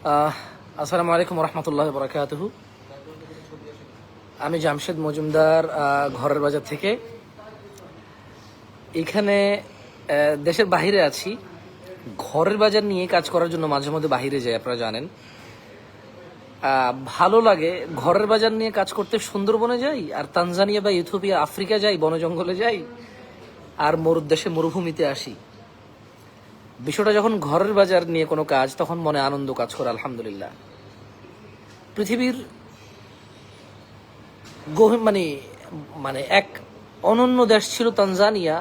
আসসালামু আলাইকুম রহমতুল্লাহ বরকাতুহু। আমি জামশেদ মজুমদার, ঘরের বাজার থেকে। এখানে দেশের বাহিরে আছি। ঘরের বাজার নিয়ে কাজ করার জন্য মাঝে মধ্যে বাহিরে যাই, আপনারা জানেন। ভালো লাগে ঘরের বাজার নিয়ে কাজ করতে। সুন্দরবনে যাই, আর তানজানিয়া বা ইথিওপিয়া, আফ্রিকা যাই, বন জঙ্গলে যাই, আর দেশে মরুভূমিতে আসি। বিষয়টা যখন ঘরের বাজার নিয়ে কোনো কাজ, তখন মনে আনন্দ কাজ করে। আলহামদুলিল্লাহ। পৃথিবীর মানে মানে এক অনন্য দেশ ছিল তানজানিয়া।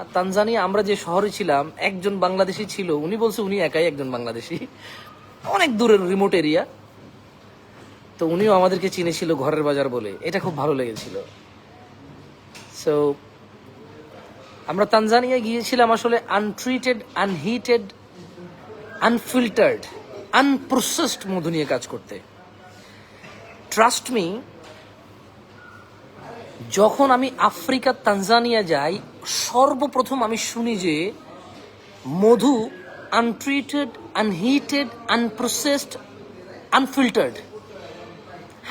আমরা যে শহরে ছিলাম, একজন বাংলাদেশি ছিল। উনি বলছে উনি একাই একজন বাংলাদেশি, অনেক দূরের রিমোট এরিয়া। তো উনিও আমাদেরকে চিনেছিল ঘরের বাজার বলে। এটা খুব ভালো লেগেছিল। সো আমরা তানজানিয়া গিয়েছিলাম আসলে আনট্রিটেড, আনহিটেড, আনফিল্টার্ড, আনপ্রসেসড মধু নিয়ে কাজ করতে। ট্রাস্ট মি, যখন আমি আফ্রিকার তানজানিয়া যাই, সর্বপ্রথম আমি শুনি যে মধু আনট্রিটেড, আনহিটেড, আনপ্রসেসড, আনফিল্টার্ড,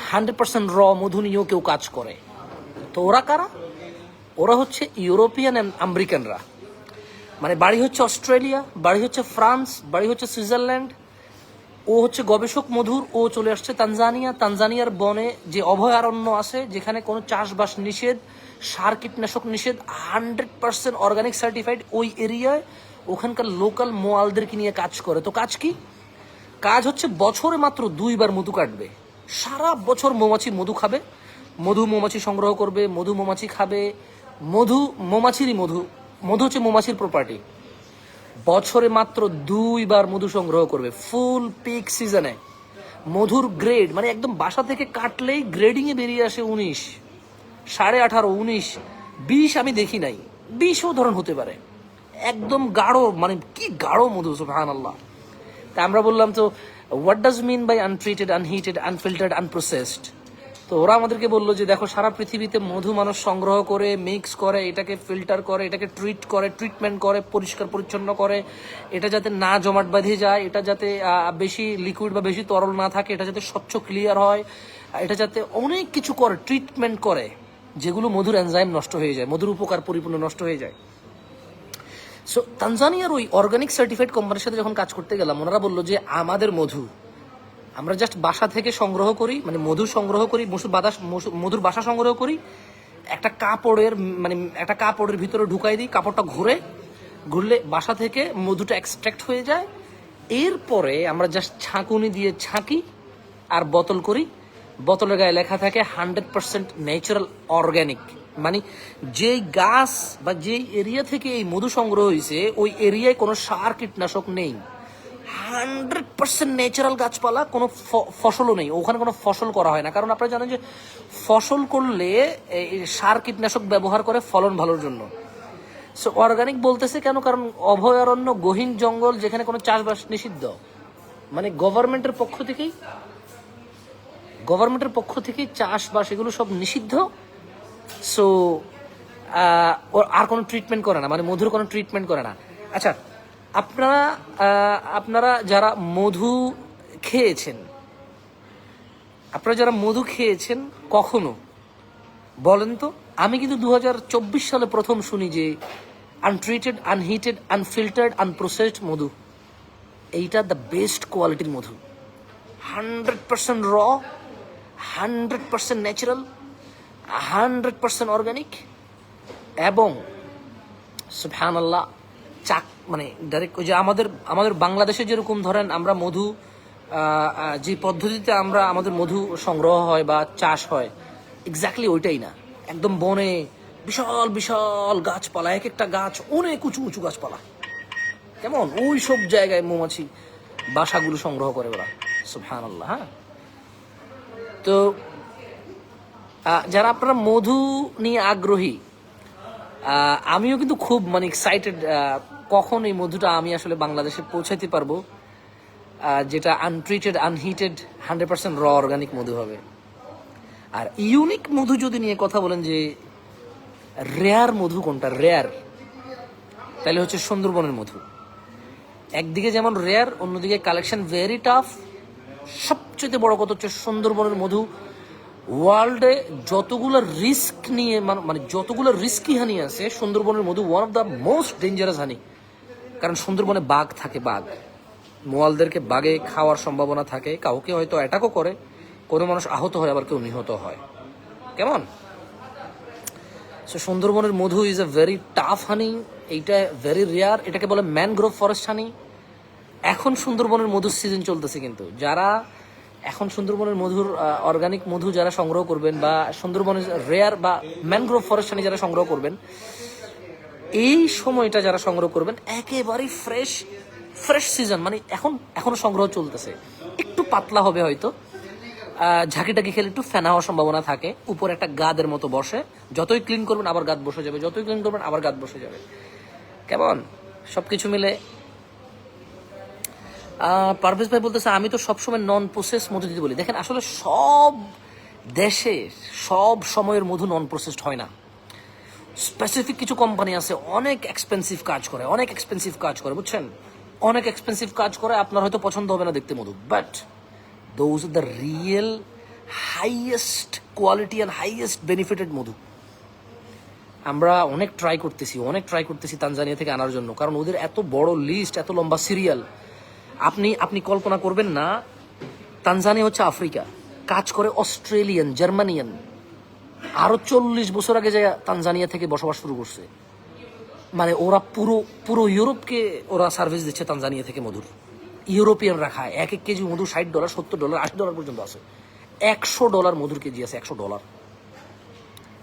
100% র মধু নিয়েও কেউ কাজ করে। তো ওরা কারা? ওরা হচ্ছে ইউরোপিয়ান আমেরিকানরা। মানে বাড়ি হচ্ছে অস্ট্রেলিয়া, বাড়ি হচ্ছে ফ্রান্স, বাড়ি হচ্ছে সুইজারল্যান্ড। ও হচ্ছে গবেষক মধুর। ও চলে আসছে তানজানিয়ার বনে যে অভয়ারণ্য আছে, যেখানে কোনো চাষবাস নিষেধ, সার কীটনাশক নিষেধ, 100% অর্গানিক সার্টিফাইড। ওই এরিয়ায় ওখানকার লোকাল মোয়ালদেরকে নিয়ে কাজ করে। তো কাজ কি? কাজ হচ্ছে বছরে মাত্র 2বার মধু কাটবে। সারা বছর মৌমাছি মধু খাবে, মৌমাছি সংগ্রহ করবে, মৌমাছি খাবে। মৌমাছিরই মধু হচ্ছে মৌমাছির প্রপার্টি। বছরে মাত্র 2বার মধু সংগ্রহ করবে, ফুল পিক সিজনে। মধুর গ্রেড মানে একদম বাসা থেকে কাটলেই গ্রেডিং এ বেরিয়ে আসে 19, 18.5, 19, 20 আমি দেখি নাই, 20ও ধরন হতে পারে। একদম গাঢ়, মানে কি গাঢ় মধু, সুবহানাল্লাহ। তা আমরা বললাম, তো what does mean by untreated, unheated, unfiltered, unprocessed? তো ওরা আমাদেরকে বললো যে দেখো, সারা পৃথিবীতে মধু মানুষ সংগ্রহ করে, মিক্স করে, এটাকে ফিল্টার করে, এটাকে ট্রিটমেন্ট করে, পরিষ্কার পরিচ্ছন্ন করে, এটা যাতে না জমাট বাঁধে যায়, এটা যাতে বেশি লিকুইড বা বেশি তরল না থাকে, এটা যাতে স্বচ্ছ ক্লিয়ার হয়, এটা যাতে অনেক কিছু করে, ট্রিটমেন্ট করে, যেগুলো মধুর এনজাইম নষ্ট হয়ে যায়, মধুর উপকার পরিপূর্ণ নষ্ট হয়ে যায়। সো তানজানিয়ার ওই অর্গানিক সার্টিফাইড কোম্পানির সাথে যখন কাজ করতে গেলাম, ওনারা বললো যে আমাদের মধু আমরা জাস্ট বাসা থেকে সংগ্রহ করি, মানে মধু সংগ্রহ করি, মধুর বাসা সংগ্রহ করি, একটা কাপড়ের ভিতরে ঢুকাই দিই, কাপড়টা ঘুরলে বাসা থেকে মধুটা এক্সট্রাক্ট হয়ে যায়। এরপরে আমরা জাস্ট ছাঁকুনি দিয়ে ছাঁকি আর বোতল করি। বোতলের গায়ে লেখা থাকে 100% ন্যাচারাল অর্গ্যানিক। মানে যেই গাছ বা যেই এরিয়া থেকে এই মধু সংগ্রহ হয়েছে, ওই এরিয়ায় কোনো সার কীটনাশক নেই, 100% ন্যাচারাল গাছপালা, কোনো ফসলও নেই ওখানে, কোনো ফসল করা হয় না। কারণ আপনারা জানেন যে ফসল করলে সার কীটনাশক ব্যবহার করে ফলন ভালোর জন্য। সো অর্গানিক বলতেছে কেন? কারণ অভয়ারণ্য, গহীন জঙ্গল, যেখানে কোনো চাষবাস নিষিদ্ধ। মানে গভর্নমেন্টের পক্ষ থেকে চাষবাস এগুলো সব নিষিদ্ধ। সো আর কোনো ট্রিটমেন্ট করে না, মানে মধুর কোনো ট্রিটমেন্ট করে না। আচ্ছা, আপনারা যারা মধু খেয়েছেন, কখনো বলেন তো? আমি কিন্তু 2024 সালে প্রথম শুনি যে আনট্রিটেড, আনহিটেড, আনফিল্টার্ড, আনপ্রসেসড মধু, এইটা দ্য বেস্ট কোয়ালিটির মধু। 100% র, 100% ন্যাচারাল, 100% অর্গানিক, এবং সুবহানাল্লাহ, মানে ডাইরেক্ট ওই যে আমাদের বাংলাদেশে যেরকম ধরেন আমরা মধু, যে পদ্ধতিতে আমাদের মধু সংগ্রহ হয় বা চাষ হয়, এক্স্যাক্টলি ওইটাই না। একদম বনে বিশাল বিশাল গাছপালা, এক একটা গাছ অনেক উঁচু উঁচু গাছপালা, কেমন ওই সব জায়গায় মৌমাছি বাসাগুলো সংগ্রহ করে ওরা, সুবহানাল্লাহ। হ্যাঁ, তো যারা আপনারা মধু নিয়ে আগ্রহী, আমিও কিন্তু খুব মানে এক্সাইটেড কখন এই মধুটা আমি আসলে বাংলাদেশে পৌঁছাতে পারবো, যেটা আনট্রিটেড, আনহিটেড, 100% র অর্গানিক মধু হবে। আর ইউনিক মধু যদি নিয়ে কথা বলেন যে রেয়ার মধু কোনটা, তাহলে হচ্ছে সুন্দরবনের মধু। একদিকে যেমন রেয়ার, অন্যদিকে কালেকশন ভেরি টাফ, সবচেয়ে বড় কথা হচ্ছে সুন্দরবনের মধু ওয়ার্ল্ডে যতগুলো রিস্ক নিয়ে মানে যতগুলো রিস্কি হানি আছে, সুন্দরবনের মধু one of the most dangerous honey. কারণ সুন্দরবনে বাঘ থাকে, বাঘ মোয়ালদেরকে বাঘে খাওয়ার সম্ভাবনা থাকে, কাউকে হয়তো অ্যাটাকও করে, কোনো মানুষ আহত হয়, আবার কেউ নিহত হয়। কেমন? সো সুন্দরবনের মধু ইজ এ ভেরি টাফ হানি, এইটা ভেরি রেয়ার, এটাকে বলে ম্যানগ্রোভ ফরেস্ট হানি। এখন সুন্দরবনের মধুর সিজন চলতেছে, কিন্তু যারা এখন সুন্দরবনের মধুর অর্গানিক মধু যারা সংগ্রহ করবেন, বা সুন্দরবনের রেয়ার বা ম্যানগ্রোভ ফরেস্ট হানি যারা সংগ্রহ করবেন, এই সময়টা যারা সংগ্রহ করবেন একেবারেই ফ্রেশ ফ্রেশ সিজন, মানে এখনো সংগ্রহ চলতেছে, একটু পাতলা হবে হয়তো, ঝাঁকিটাকি খেলে একটু ফেনা হওয়ার সম্ভাবনা থাকে, উপরে একটা গাদের মতো বসে, যতই ক্লিন করবেন আবার গাদ বসে যাবে, যতই ক্লিন করবেন আবার গাদ বসে যাবে। কেমন? সবকিছু মিলে পারভেজ ভাই বলতেছে আমি তো সবসময় নন প্রসেস মধু দিতে বলি। দেখেন, আসলে সব দেশে সব সময়ের মধু নন প্রসেসড হয় না। স্পেসিফিক কিছু কোম্পানি আছে অনেক এক্সপেন্সিভ কাজ করে, অনেক এক্সপেন্সিভ কাজ করে, বুঝছেন, অনেক এক্সপেন্সিভ কাজ করে, আপনার হয়তো পছন্দ হবে না দেখতে মধু, but those are the real highest quality and highest benefited মধু। আমরা অনেক ট্রাই করতেছি তানজানিয়া থেকে আনার জন্য, কারণ ওদের এত বড় লিস্ট, এত লম্বা সিরিয়াল, আপনি কল্পনা করবেন না। তানজানিয়া হচ্ছে আফ্রিকা, কাজ করে অস্ট্রেলিয়ান, জার্মানিয়ান, আরো 40 বছর আগে যায় তানজানিয়া থেকে বসবাস শুরু করছে। মানে ওরা পুরো ইউরোপকে ওরা সার্ভিস দিচ্ছে তানজানিয়া থেকে মধুর। ইউরোপিয়ান রাখা এক কেজি মধু $60, $70, $80 পর্যন্ত আছে। $100 মধুর কেজি আছে, $100।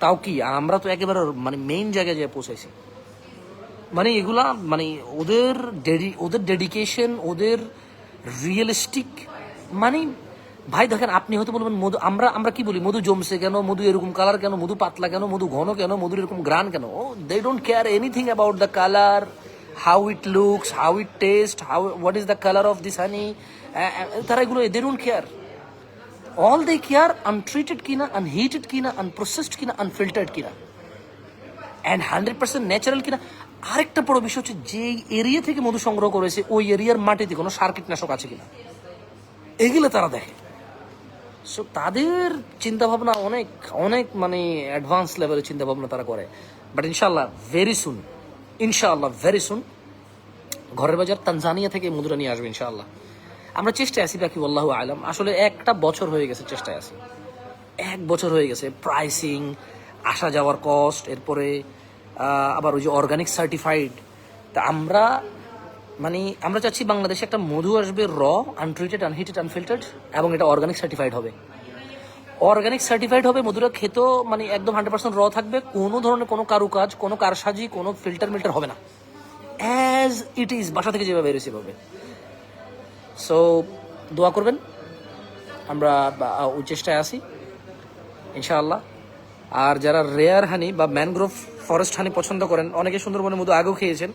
তাও কি আমরা তো একেবারে মানে মেইন জায়গায় যেয়ে পৌঁছাইছি। মানে এগুলা মানে ওদের ডেডিকেশন, ওদের রিয়েলিস্টিক, মানে ভাই দেখেন, আপনি হয়তো বলবেন মধু, আমরা কি বলি, মধু জমছে কেন, মধু এরকম কালার কেন, মধু পাতলা কেন, মধু ঘন কেন, মধুর এরকম গ্রান কেন। They don't care anything about the colour, how it looks, how it taste, what is the colour of this honey. তারা এগুলো they don't care. All they care untreated কিনা, আনহিটেড কিনা, আনপ্রসেসড কিনা, আনফিল্টার্ড কিনা, অ্যান্ড 100% ন্যাচারাল কিনা। আরেকটা বড় বিষয় হচ্ছে, যেই এরিয়া থেকে মধু সংগ্রহ করেছে ওই এরিয়ার মাটিতে কোনো সার কীটনাশক আছে কিনা, এগুলো তারা দেখে। সো তাদের চিন্তাভাবনা অনেক অনেক মানে অ্যাডভান্স লেভেলের চিন্তাভাবনা তারা করে। বাট ইনশাল্লাহ ভেরি সুন ঘরের বাজার তানজানিয়া থেকে মধুরা নিয়ে আসবে ইনশাআল্লাহ। আমরা চেষ্টায় আছি, বাকি আল্লাহু আলাম। আসলে একটা বছর হয়ে গেছে চেষ্টায় আছি, 1 বছর হয়ে গেছে। প্রাইসিং, আসা যাওয়ার কস্ট, এরপরে আবার ওই যে অর্গানিক সার্টিফাইড। তা আমরা চাচ্ছি বাংলাদেশে একটা মধু আসবে র, আনট্রিটেড, আনহিটেড, আনফিল্টার্ড, এবং এটা অর্গানিক সার্টিফাইড হবে। মধুরা খেতেও মানে একদম 100% র থাকবে, কোনো ধরনের কোনো কারুকাজ, কোনো কারসাজি, কোনো ফিল্টার মিল্টার হবে না, অ্যাজ ইট ইজ বাসা থেকে যেভাবে বেরোছে পাবে। সো দোয়া করবেন, আমরা ওই চেষ্টায় আছি ইনশাআল্লাহ। আর যারা রেয়ার হানি বা ম্যানগ্রোভ ফরেস্ট হানি পছন্দ করেন, অনেকে সুন্দরবনের মধু আগেও খেয়েছেন,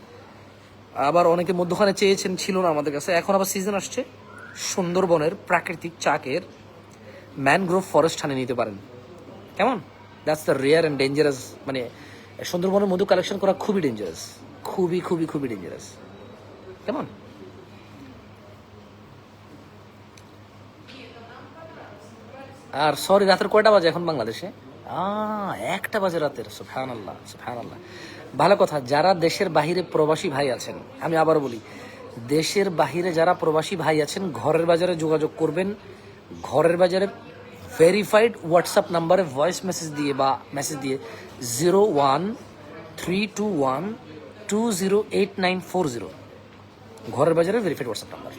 আবার অনেকে মধ্যখানে চেয়েছেন, ছিল না আমাদের কাছে, এখন আবার সিজন আসছে, সুন্দরবনের প্রাকৃতিক চাকের ম্যানগ্রোভ ফরেস্ট হানি নিতে পারেন। কেমন? That's the rare and dangerous. মানে সুন্দরবনের মধু কালেকশন করা খুবই ডেঞ্জারাস, খুবই খুবই খুবই ডেঞ্জারাস। কেমন? আর সরি, রাতের কয়টা বাজে এখন বাংলাদেশে? 1টা বাজে রাতের। সুবহানাল্লাহ, সুবহানাল্লাহ। ভালো কথা। যারা দেশের বাহিরে প্রবাসী ভাই আছেন, আমি আবার বলি, দেশের বাহিরে যারা প্রবাসী ভাই আছেন, ঘরের বাজারে যোগাযোগ করবেন। ঘরের বাজারে ভেরিফাইড হোয়াটসঅ্যাপ নাম্বারে ভয়েস মেসেজ দিয়ে 013212089040, ঘরের বাজারে ভেরিফাইড হোয়াটসঅ্যাপ নাম্বার।